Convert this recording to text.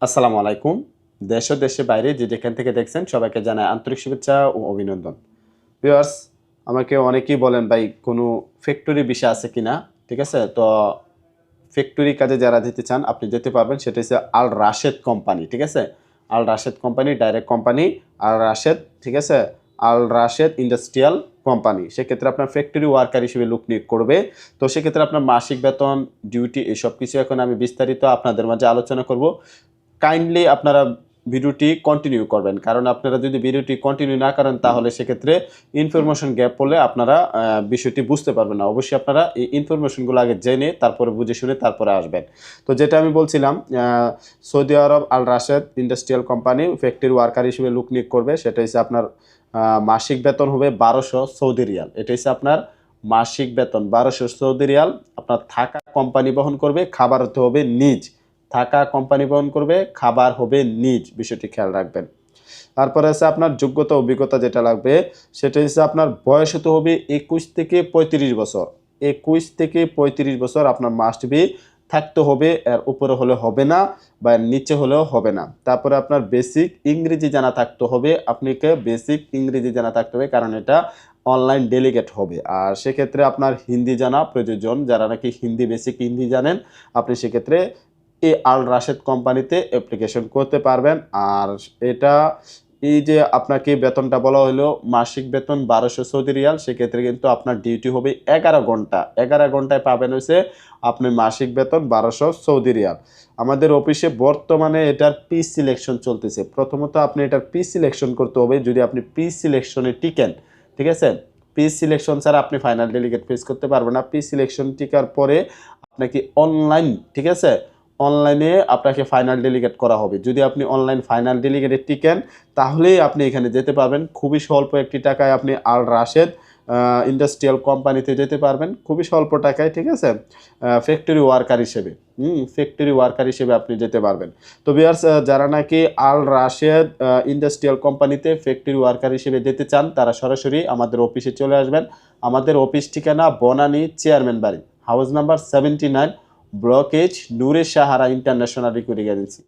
আসসালামু আলাইকুম। দেশ ও দেশের বাইরে যে যেখান থেকে দেখছেন সবাইকে জানাই আন্তরিক শুভেচ্ছা ও অভিনন্দন। ভিউয়ার্স, আমাকে অনেকেই বলেন ভাই কোনো ফ্যাক্টরি বিষয় আছে কিনা? ঠিক আছে? তো ফ্যাক্টরি কাজে যারা যেতে চান আপনি যেতে পারবেন, সেটা হচ্ছে আল রাশেদ কোম্পানি। ঠিক আছে? আল রাশেদ কোম্পানি ডাইরেক্ট কোম্পানি আল রাশেদ, ঠিক আছে? আল রাশেদ ইন্ডাস্ট্রিয়াল কোম্পানি। সেক্ষেত্রে আপনার ফ্যাক্টরি ওয়ার্কার হিসেবে লোক নিয়োগ করবে। তো সেক্ষেত্রে আপনার মাসিক বেতন, ডিউটি এসব কিছু এখন আমি বিস্তারিত আপনাদের মাঝে আলোচনা করব। কাইন্ডলি আপনারা ভিডিওটি কন্টিনিউ করবেন, কারণ আপনারা যদি ভিডিওটি কন্টিনিউ না করেন তাহলে সেক্ষেত্রে ইনফরমেশন গ্যাপ পড়লে আপনারা বিষয়টি বুঝতে পারবেন না। অবশ্যই আপনারা এই ইনফরমেশনগুলো আগে জেনে তারপরে বুঝে শুনে তারপরে আসবেন। তো যেটা আমি বলছিলাম, Saudi Arab Al Rashed industrial company factory worker হিসেবে লোক নিয়োগ করবে। সেটা হচ্ছে আপনার মাসিক বেতন হবে 1200 সৌদি রিয়াল। এটা হচ্ছে আপনার মাসিক বেতন 1200 সৌদি রিয়াল। আপনার থাকা কোম্পানি বহন করবে, খাবার হতে হবে নিজ। থাকা কোম্পানি বহন করবে, খাবার হবে নিজ, বিষয়টি খেয়াল রাখবেন। তারপরে আছে আপনার যোগ্যতা অভিজ্ঞতা যেটা লাগবে, সেটা হচ্ছে আপনার বয়স হতে হবে 21 থেকে 35 বছর। 21 থেকে 35 বছর আপনার মাস্ট বি থাকতে হবে, এর উপরে হলে হবে না বা এর নিচে হলেও হবে না। তারপরে আপনার বেসিক ইংরেজি জানা থাকতে হবে, আপনাকে বেসিক ইংরেজি জানা থাকতে হবে, কারণ এটা অনলাইন ডেলিগেট হবে। আর সেক্ষেত্রে আপনার হিন্দি জানা প্রয়োজন, যারা নাকি হিন্দি বেসিক হিন্দি জানেন আপনি সেক্ষেত্রে এই আল রাশেদ কোম্পানিতে অ্যাপ্লিকেশন করতে পারবেন। আর এটা এই যে আপনাকে বেতনটা বলা হলো মাসিক বেতন 1200 সৌদি রিয়াল, সেক্ষেত্রে কিন্তু আপনার ডিউটি হবে 11 ঘন্টা। 11 ঘন্টায় পাবেন হচ্ছে আপনি মাসিক বেতন 1200 সৌদি রিয়াল। আমাদের অফিসে বর্তমানে এটার পি সিলেকশন চলতেছে। প্রথমত আপনি এটার পি সিলেকশন করতে হবে। যদি আপনি পি সিলেকশনে টিকেন, ঠিক আছে? পি সিলেকশন ছাড়া আপনি ফাইনাল ডেলিগেট ফেস করতে পারবেন না। পি সিলেকশন টিকার পরে আপনাকে অনলাইন, ঠিক আছে, অনলাইনে আপনাকে ফাইনাল ডেলিগেট করা হবে। যদি আপনি অনলাইন ফাইনাল ডেলিগেটে টিকেন তাহলেই আপনি এখানে যেতে পারবেন। খুবই স্বল্প একটি টাকায় আপনি আল রাশেদ ইন্ডাস্ট্রিয়াল কোম্পানিতে যেতে পারবেন, খুবই স্বল্প টাকায়, ঠিক আছে? ফ্যাক্টরি ওয়ার্কার হিসেবে ফ্যাক্টরি ওয়ার্কার হিসেবে আপনি যেতে পারবেন। তো ভিউয়ার্স, যারা নাকি আল রাশেদ ইন্ডাস্ট্রিয়াল কোম্পানিতে ফ্যাক্টরি ওয়ার্কার হিসেবে যেতে চান তারা সরাসরি আমাদের অফিসে চলে আসবেন। আমাদের অফিস ঠিকানা বনানী চেয়ারম্যান বাড়ি, হাউস নাম্বার 79, ব্লক এইচ, নূরে সাহারা ইন্টারন্যাশনাল রিক্রুটিং এজেন্সি।